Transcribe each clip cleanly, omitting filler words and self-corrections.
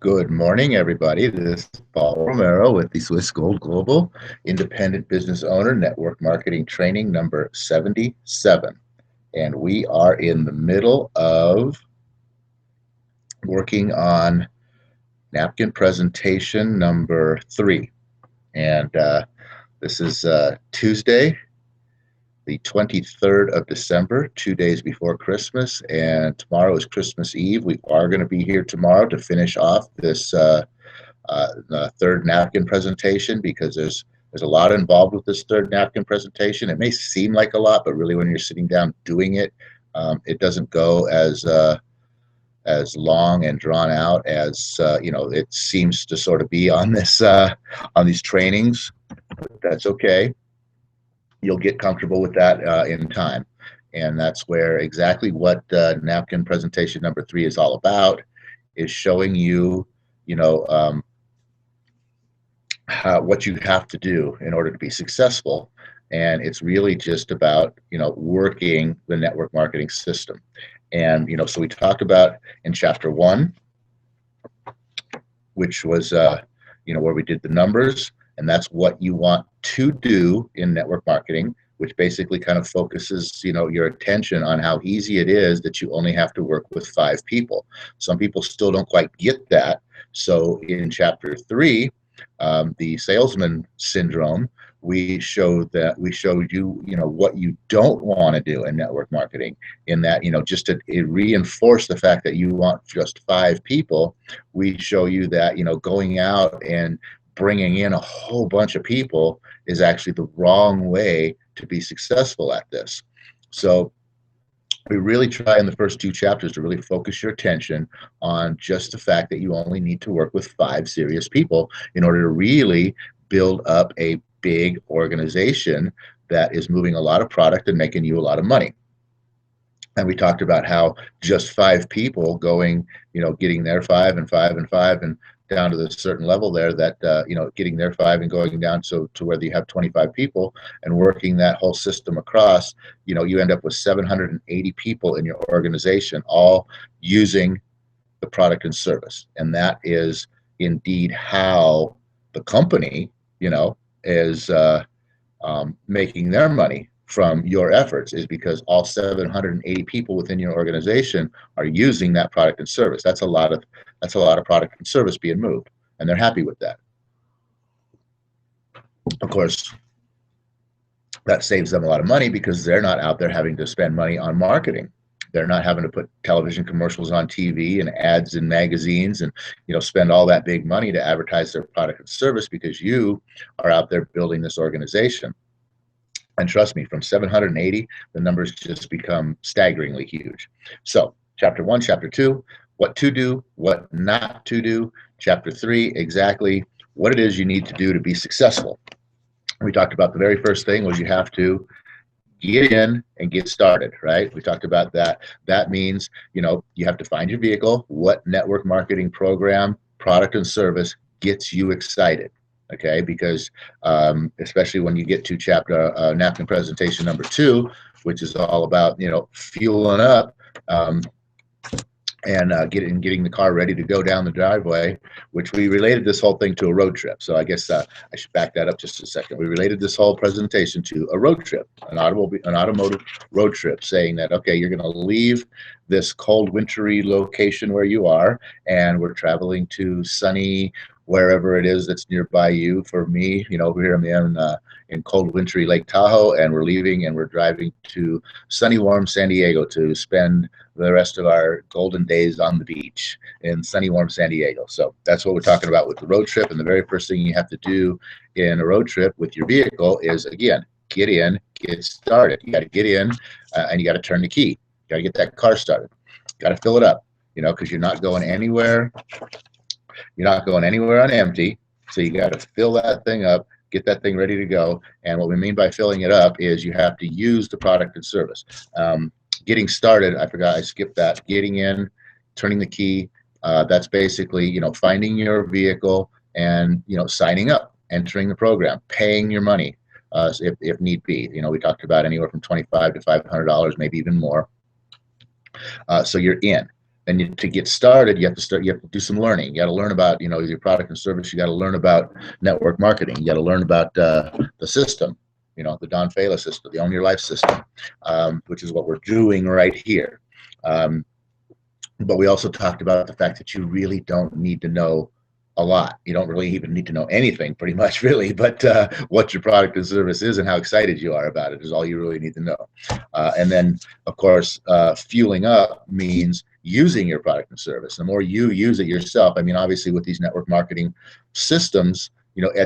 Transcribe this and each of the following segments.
Good morning, everybody. This is Paul Romero with the Swiss Gold Global Independent Business Owner Network Marketing Training number 77. And we are in the middle of working on napkin presentation number 3. And this is Tuesday, the 23rd of December, 2 days before Christmas, and tomorrow is Christmas Eve. We are going to be here tomorrow to finish off this third napkin presentation, because there's a lot involved with this third napkin presentation. It may seem like a lot, but really when you're sitting down doing it, it doesn't go as long and drawn out as it seems to sort of be on this on these trainings. But that's okay. You'll get comfortable with that in time. And that's where exactly what napkin presentation number 3 is all about, is showing you, what you have to do in order to be successful. And it's really just about, working the network marketing system. And, so we talked about in chapter 1, which was, where we did the numbers. And that's what you want to do in network marketing, which basically kind of focuses, your attention on how easy it is that you only have to work with 5 people. Some people still don't quite get that. So in chapter 3, the salesman syndrome, we showed you, what you don't want to do in network marketing, in that, just to reinforce the fact that you want just 5 people. We show you that, going out and bringing in a whole bunch of people is actually the wrong way to be successful at this. So we really try in the first 2 chapters to really focus your attention on just the fact that you only need to work with 5 serious people in order to really build up a big organization that is moving a lot of product and making you a lot of money. And we talked about how just 5 people going, getting their 5 and 5 and 5 and down to the certain level there, that getting their 5 and going down to where you have 25 people and working that whole system across, you end up with 780 people in your organization, all using the product and service. And that is indeed how the company, is making their money from your efforts, is because all 780 people within your organization are using that product and service. That's a lot of product and service being moved, and they're happy with that. Of course, that saves them a lot of money, because they're not out there having to spend money on marketing. They're not having to put television commercials on TV and ads in magazines and, spend all that big money to advertise their product and service, because you are out there building this organization. And trust me, from 780, the numbers just become staggeringly huge. So chapter 1, chapter 2, what to do, what not to do. Chapter 3, exactly what it is you need to do to be successful. We talked about the very first thing was you have to get in and get started, right? We talked about that. That means, you have to find your vehicle. What network marketing program, product and service gets you excited? Okay, because especially when you get to chapter napkin presentation number 2, which is all about fueling up and getting the car ready to go down the driveway, which we related this whole thing to a road trip. So I guess I should back that up just a second. We related this whole presentation to a road trip, an automotive road trip, saying that, okay, you're going to leave this cold, wintry location where you are, and we're traveling to sunny wherever it is that's nearby you. For me, here I'm in cold, wintry Lake Tahoe, and we're leaving and we're driving to sunny, warm San Diego to spend the rest of our golden days on the beach in sunny, warm San Diego. So that's what we're talking about with the road trip. And the very first thing you have to do in a road trip with your vehicle is, again, get in, get started. You got to get in and you got to turn the key. You got to get that car started. Got to fill it up, because you're not going anywhere. You're not going anywhere on empty. So you got to fill that thing up, get that thing ready to go. And what we mean by filling it up is you have to use the product and service. Getting started, I forgot, I skipped that. Getting in, turning the key, that's basically, finding your vehicle and, signing up, entering the program, paying your money if need be. We talked about anywhere from $25 to $500, maybe even more. So you're in. And to get started, you have to do some learning. You got to learn about, your product and service. You got to learn about network marketing. You got to learn about the system, the Don Fela system, the Own Your Life system, which is what we're doing right here. But we also talked about the fact that you really don't need to know a lot. You don't really even need to know anything, pretty much, really. But what your product and service is and how excited you are about it is all you really need to know. And then, of course, fueling up means using your product and service. The more you use it yourself, I mean, obviously, with these network marketing systems,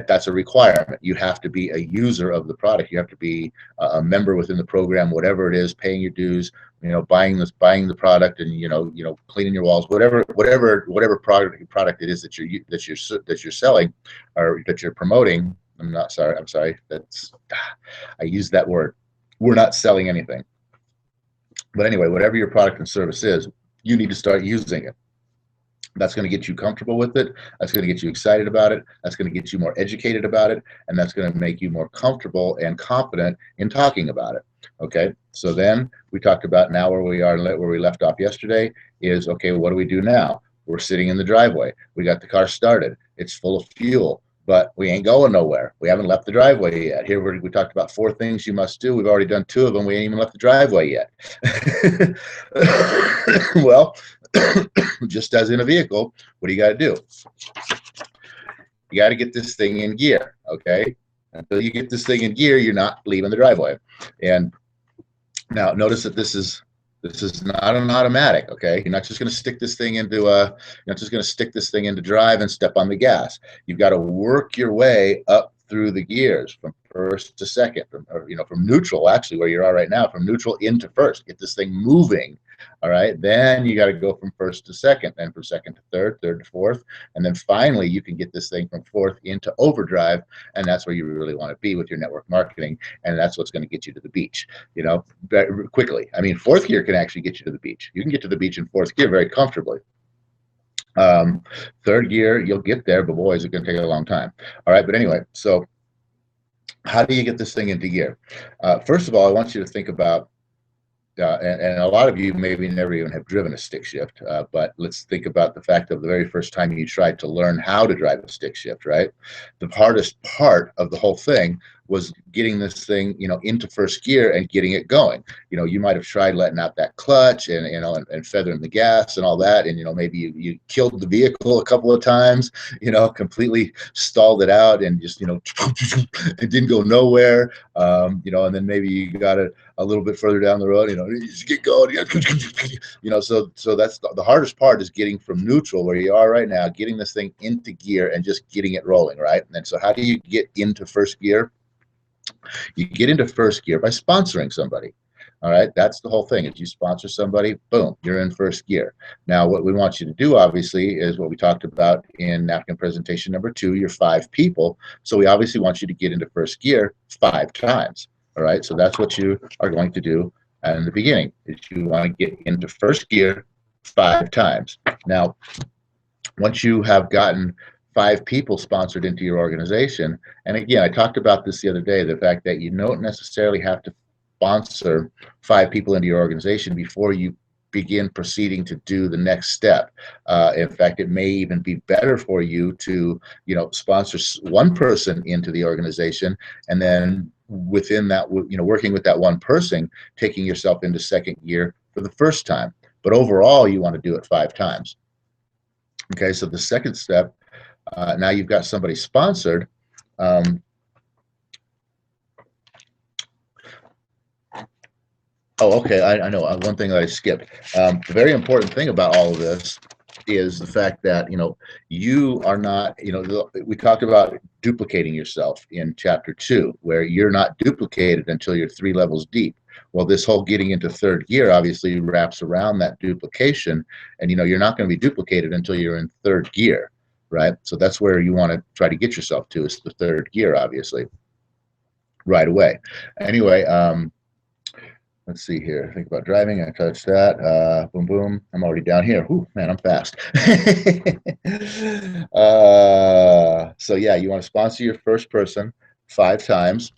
that's a requirement. You have to be a user of the product. You have to be a member within the program, whatever it is, paying your dues, buying the product, and cleaning your walls, whatever product it is that you're selling or that you're promoting. I'm sorry. I used that word. We're not selling anything. But anyway, whatever your product and service is, you need to start using it. That's going to get you comfortable with it. That's going to get you excited about it. That's going to get you more educated about it. And that's going to make you more comfortable and confident in talking about it. Okay. So then we talked about now where we left off yesterday is, okay, what do we do now? We're sitting in the driveway. We got the car started. It's full of fuel, but we ain't going nowhere. We haven't left the driveway yet. Here we talked about 4 things you must do. We've already done 2 of them. We ain't even left the driveway yet. Well, just as in a vehicle, what do you got to do? You got to get this thing in gear, okay? Until you get this thing in gear, you're not leaving the driveway. And now notice that this is not an automatic, okay? You're not just going to stick this thing into drive and step on the gas. You've got to work your way up through the gears from first to second, from neutral, actually, where you are right now, from neutral into first. Get this thing moving. All right, then you got to go from first to second, then from second to third, third to fourth, and then finally you can get this thing from fourth into overdrive, and that's where you really want to be with your network marketing, and that's what's going to get you to the beach, very quickly. I mean, 4th gear can actually get you to the beach. You can get to the beach in 4th gear very comfortably. 3rd gear, you'll get there, but boy, is it going to take a long time. All right, but anyway, so how do you get this thing into gear? First of all, I want you to think about and a lot of you maybe never even have driven a stick shift, but let's think about the fact of the very first time you tried to learn how to drive a stick shift, right? The hardest part of the whole thing was getting this thing, into 1st gear and getting it going. You might have tried letting out that clutch and feathering the gas and all that, and maybe you killed the vehicle a couple of times, completely stalled it out and just it didn't go nowhere, and then maybe you got it a little bit further down the road, just get going, so that's the hardest part, is getting from neutral, where you are right now, getting this thing into gear and just getting it rolling, right? And so how do you get into 1st gear? You get into 1st gear by sponsoring somebody. All right, that's the whole thing. If you sponsor somebody, boom, you're in 1st gear. Now, what we want you to do, obviously, is what we talked about in napkin presentation number 2, your 5 people. So we obviously want you to get into 1st gear 5 times. All right, so that's what you are going to do in the beginning, is you want to get into 1st gear 5 times. Now, once you have gotten 5 people sponsored into your organization, and again, I talked about this the other day, the fact that you don't necessarily have to sponsor 5 people into your organization before you begin proceeding to do the next step. In fact, it may even be better for you to, sponsor 1 person into the organization, and then within that, working with that 1 person, taking yourself into 2nd gear for the first time. But overall, you want to do it 5 times. Okay, so the second step, now you've got somebody sponsored. Oh, okay. I know one thing that I skipped. The very important thing about all of this is the fact that you are not. We talked about duplicating yourself in chapter 2, where you're not duplicated until you're 3 levels deep. Well, this whole getting into 3rd gear obviously wraps around that duplication, and you're not going to be duplicated until you're in 3rd gear, right? So that's where you want to try to get yourself to, is the 3rd gear, obviously, right away. Anyway. Let's see here. Think about driving. I touched that. Boom, boom. I'm already down here. Whew, man, I'm fast. So yeah, you want to sponsor your first person 5 times,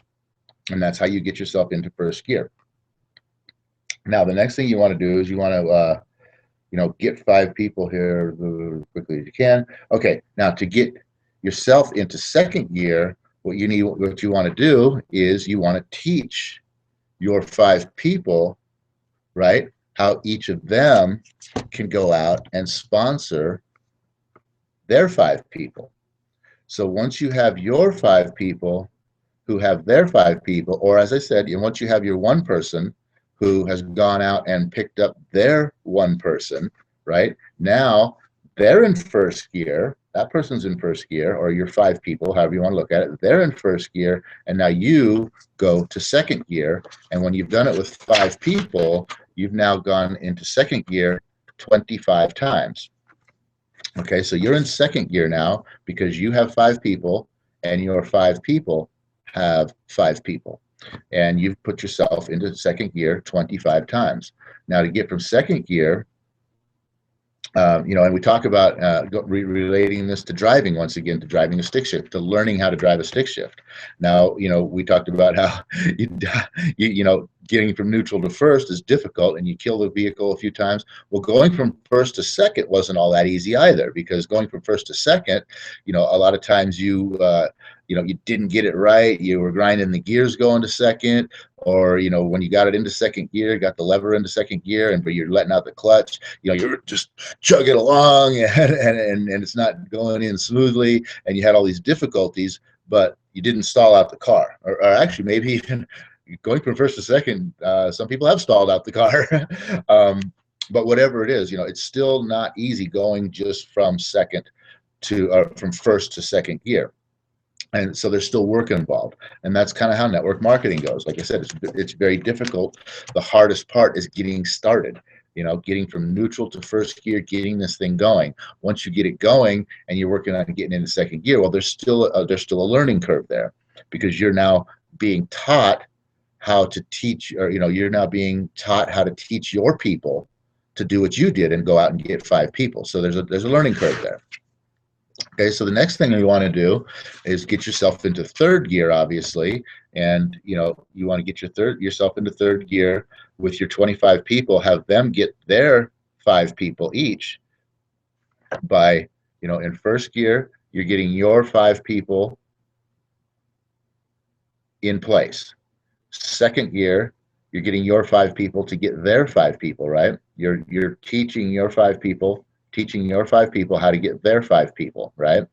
and that's how you get yourself into 1st gear. Now, the next thing you want to do is you want to get 5 people here as quickly as you can. Okay, now to get yourself into second gear, what you want to do is you want to teach your 5 people, right, how each of them can go out and sponsor their 5 people. So once you have your 5 people who have their 5 people, or as I said, once you have your one person who has gone out and picked up their one person, right? Now they're in first gear. That person's in first gear, or your 5 people, however you want to look at it. They're in first gear, and now you go to second gear. And when you've done it with 5 people, you've now gone into second gear 25 times. Okay, so you're in second gear now because you have 5 people and your 5 people have 5 people. And you've put yourself into second gear 25 times. Now to get from second gear, and we talk about relating this to driving, once again, to driving a stick shift, to learning how to drive a stick shift. Now, we talked about how, getting from neutral to first is difficult and you kill the vehicle a few times. Well, going from first to second wasn't all that easy either, because going from first to second, a lot of times you didn't get it right. You were grinding the gears going to second, or, when you got it into second gear, got the lever into second gear, but you're letting out the clutch, you're just chugging along and it's not going in smoothly, and you had all these difficulties, but you didn't stall out the car. Or actually, maybe even going from first to second, some people have stalled out the car. But whatever it is, it's still not easy going just from from first to second gear. And so there's still work involved. And that's kind of how network marketing goes. Like I said, it's very difficult. The hardest part is getting started, getting from neutral to first gear, getting this thing going. Once you get it going and you're working on getting into second gear, well, there's still a learning curve there, because you're now being taught how to teach, or, you're now being taught how to teach your people to do what you did and go out and get 5 people. So there's a learning curve there. Okay, so the next thing you want to do is get yourself into third gear, obviously, and you want to get yourself into third gear with your 25 people. Have them get their 5 people each. By in first gear, you're getting your 5 people in place. Second gear, you're getting your 5 people to get their 5 people, right? You're teaching your 5 people how to get their 5 people, right?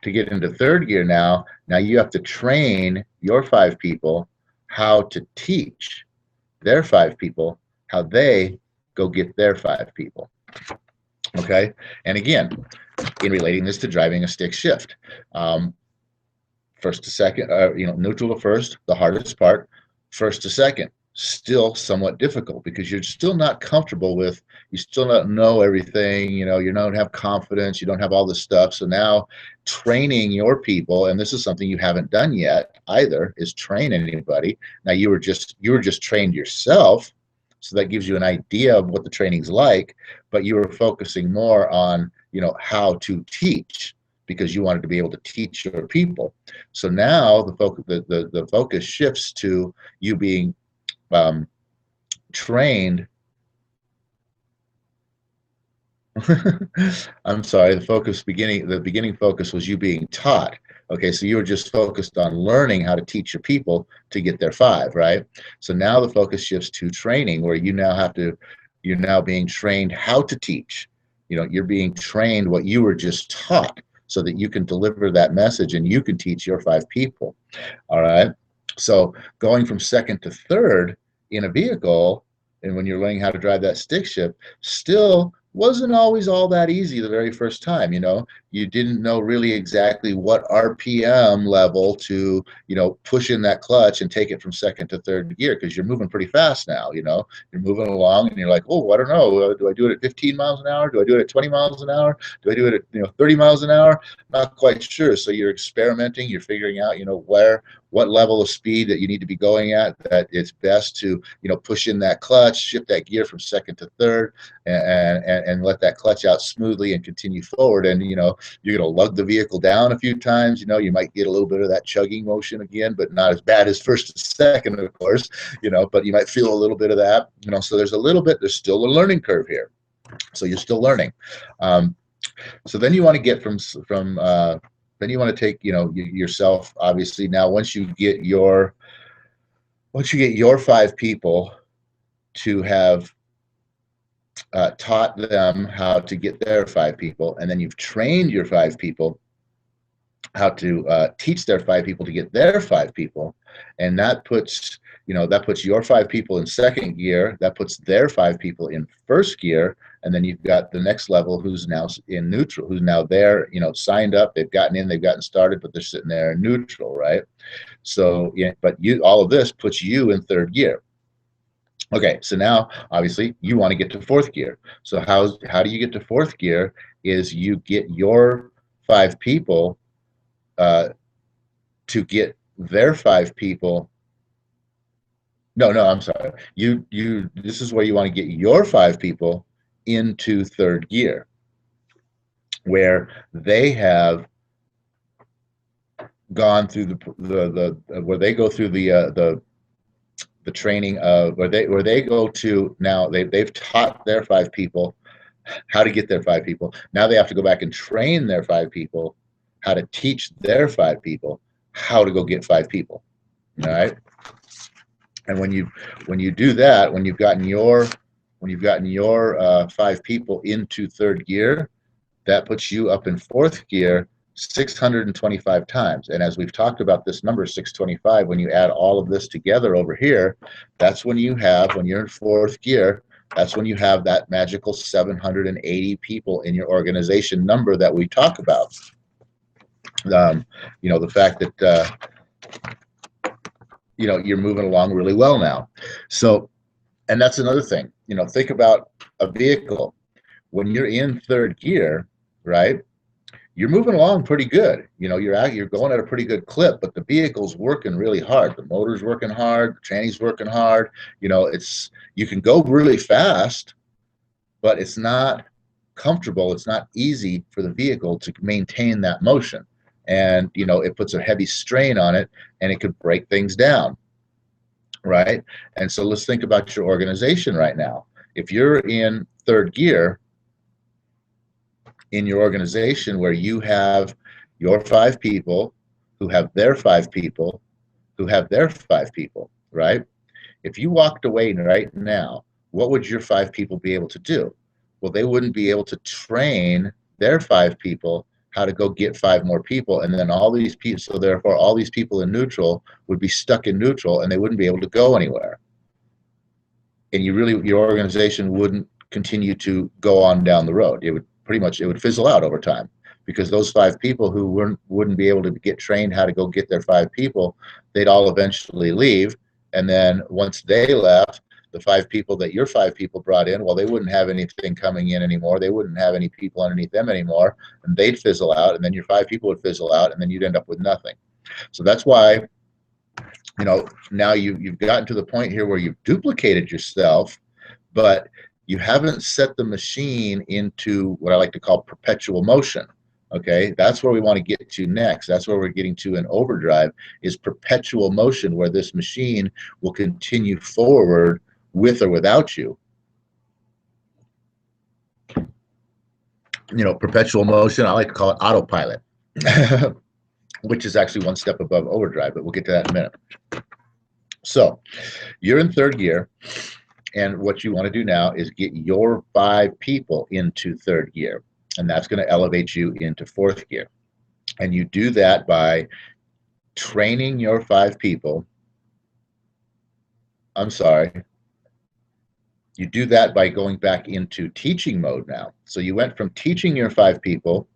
To get into third gear now you have to train your 5 people how to teach their 5 people how they go get their 5 people. Okay, and again, in relating this to driving a stick shift, first to second, neutral to first, the hardest part. First to second, still somewhat difficult, because you're still not comfortable with, you still don't know everything, you don't have confidence, you don't have all this stuff. So now training your people, and this is something you haven't done yet either, is train anybody. Now you were just trained yourself, so that gives you an idea of what the training's like, but you were focusing more on how to teach, because you wanted to be able to teach your people. So now the focus shifts to you being trained. I'm sorry, the beginning focus was you being taught. Okay, so you were just focused on learning how to teach your people to get their 5, right? So now the focus shifts to training, where you're now being trained how to teach. You're being trained what you were just taught, so that you can deliver that message and you can teach your 5 people. All right, so going from second to third in a vehicle, and when you're learning how to drive that stick shift, still wasn't always all that easy the very first time. You didn't know really exactly what RPM level to push in that clutch and take it from second to third gear, because you're moving pretty fast now. You're moving along and you're like, oh, I don't know, do I do it at 15 miles an hour? Do I do it at 20 miles an hour? Do I do it at 30 miles an hour? Not quite sure. So you're experimenting, you're figuring out what level of speed that you need to be going at, that it's best to push in that clutch, shift that gear from second to third, and let that clutch out smoothly and continue forward. And you're going to lug the vehicle down a few times. You might get a little bit of that chugging motion again, but not as bad as first and second, of course. But you might feel a little bit of that. So there's still a learning curve here. So you're still learning. So then you want to get then you want to take, yourself, obviously. Now, once you get your 5 people to have taught them how to get their 5 people, and then you've trained your 5 people how to teach their 5 people to get their 5 people, and that puts your 5 people in second gear, that puts their 5 people in first gear, and then you've got the next level who's now in neutral, who's now there, signed up, they've gotten started, but they're sitting there in neutral, right? So but all of this puts you in third gear. Okay, so now obviously you want to get to fourth gear. So how do you get to fourth gear? Is you get your 5 people to get their 5 people. No, I'm sorry. This is where you want to get your 5 people into third gear, where they have gone through where they go through the training of where they go to. Now they've taught their 5 people how to get their 5 people. Now they have to go back and train their 5 people how to teach their 5 people how to go get 5 people. All right. And when you do that, when you've gotten your 5 people into third gear, that puts you up in fourth gear 625 times. And as we've talked about this number 625, when you add all of this together over here, that's when you're in fourth gear, that's when you have that magical 780 people in your organization number that we talk about. The fact that you're moving along really well now. So, and that's another thing. Think about a vehicle. When you're in third gear, right, you're moving along pretty good. You're going at a pretty good clip, but the vehicle's working really hard. The motor's working hard, the training's working hard. You can go really fast, but it's not comfortable. It's not easy for the vehicle to maintain that motion. And, it puts a heavy strain on it, and it could break things down, right? And so let's think about your organization right now. If you're in third gear in your organization, where you have your 5 people who have their 5 people who have their 5 people, right? If you walked away right now, what would your 5 people be able to do? Well, they wouldn't be able to train their 5 people how to go get 5 more people, and then all these people, so therefore all these people in neutral would be stuck in neutral, and they wouldn't be able to go anywhere. And your organization wouldn't continue to go on down the road. It would fizzle out over time, because those 5 people who wouldn't be able to get trained how to go get their 5 people, they'd all eventually leave. And then once they left, the 5 people that your 5 people brought in, well, they wouldn't have anything coming in anymore. They wouldn't have any people underneath them anymore, and they'd fizzle out, and then your 5 people would fizzle out, and then you'd end up with nothing. So that's why, now you've gotten to the point here where you've duplicated yourself, but you haven't set the machine into what I like to call perpetual motion. Okay, that's where we want to get to next. That's where we're getting to in overdrive, is perpetual motion, where this machine will continue forward with or without you. Perpetual motion, I like to call it autopilot, which is actually one step above overdrive, but we'll get to that in a minute. So you're in third gear, and what you want to do now is get your 5 people into third gear, and that's going to elevate you into fourth gear. And you do that by training your 5 people. You do that by going back into teaching mode now. So you went from teaching your 5 people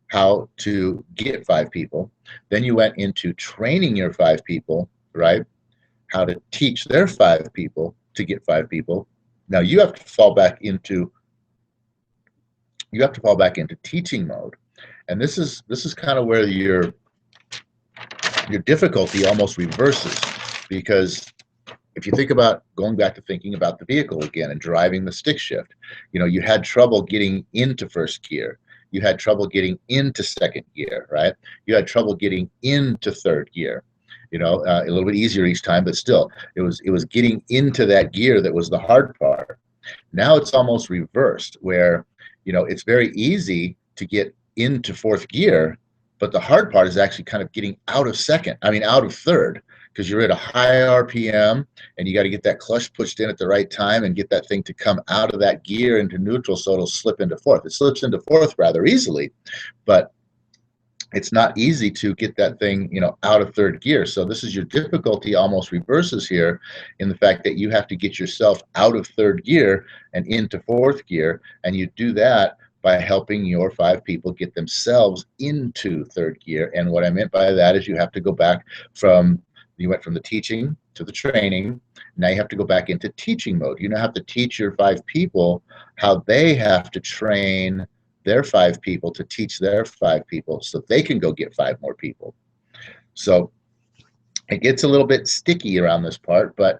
how to get 5 people. Then you went into training your 5 people, right, how to teach their 5 people to get 5 people. Now you have to fall back into teaching mode. And this is kind of where your difficulty almost reverses, because if you think about going back to thinking about the vehicle again and driving the stick shift, you had trouble getting into first gear. You had trouble getting into second gear, right? You had trouble getting into third gear. A little bit easier each time, but still, it was getting into that gear that was the hard part. Now it's almost reversed, where, you know, it's very easy to get into fourth gear, but the hard part is actually kind of getting out of out of third, because you're at a high RPM and you got to get that clutch pushed in at the right time and get that thing to come out of that gear into neutral so it'll slip into fourth. It slips into fourth rather easily, but it's not easy to get that thing, you know, out of third gear. So this is your difficulty almost reverses here, in the fact that you have to get yourself out of third gear and into fourth gear. And you do that by helping your 5 people get themselves into third gear. And what I meant by that is you have to go back you went from the teaching to the training. Now you have to go back into teaching mode. You now have to teach your 5 people how they have to train their 5 people to teach their 5 people so they can go get 5 more people. So it gets a little bit sticky around this part, but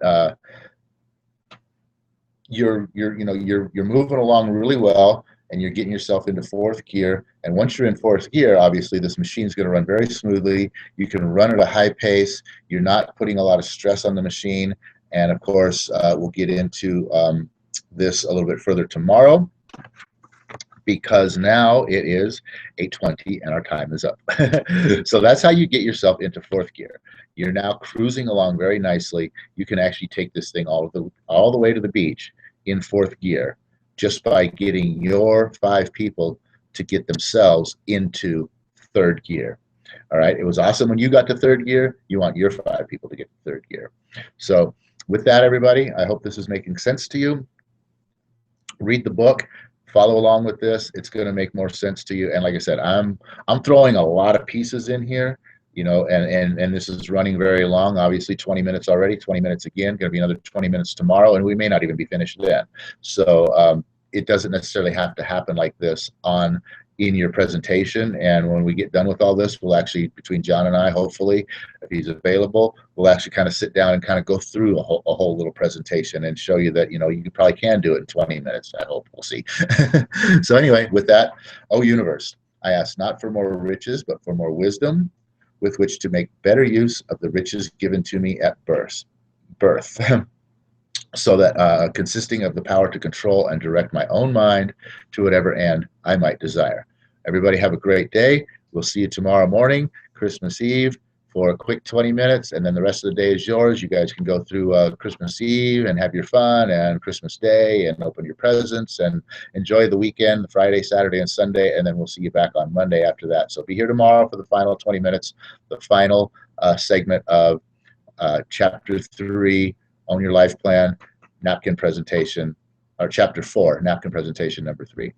you're moving along really well, and you're getting yourself into fourth gear. And once you're in fourth gear, obviously this machine's going to run very smoothly. You can run at a high pace. You're not putting a lot of stress on the machine. And of course, we'll get into this a little bit further tomorrow, because now it is 8:20 and our time is up. So that's how you get yourself into fourth gear. You're now cruising along very nicely. You can actually take this thing all the way to the beach in fourth gear, just by getting your 5 people to get themselves into third gear. All right. It was awesome when you got to third gear. You want your 5 people to get to third gear. So with that, everybody, I hope this is making sense to you. Read the book. Follow along with this. It's going to make more sense to you. And like I said, I'm throwing a lot of pieces in here, you know, and this is running very long. Obviously 20 minutes already, 20 minutes again, going to be another 20 minutes tomorrow, and we may not even be finished then. So it doesn't necessarily have to happen like this in your presentation. And when we get done with all this, we'll actually, between John and I, hopefully, if he's available, we'll actually kind of sit down and kind of go through a whole little presentation and show you that, you know, you probably can do it in 20 minutes. I hope. We'll see. So anyway, with that, O universe, I ask not for more riches, but for more wisdom with which to make better use of the riches given to me at birth. So that consisting of the power to control and direct my own mind to whatever end I might desire. Everybody have a great day. We'll see you tomorrow morning, Christmas Eve, for a quick 20 minutes, and then the rest of the day is yours. You guys can go through Christmas Eve and have your fun, and Christmas Day and open your presents and enjoy the weekend, Friday, Saturday, and Sunday, and then we'll see you back on Monday after that. So be here tomorrow for the final 20 minutes, the final segment of Chapter 3, Own Your Life Plan, napkin presentation, or Chapter 4, napkin presentation number 3.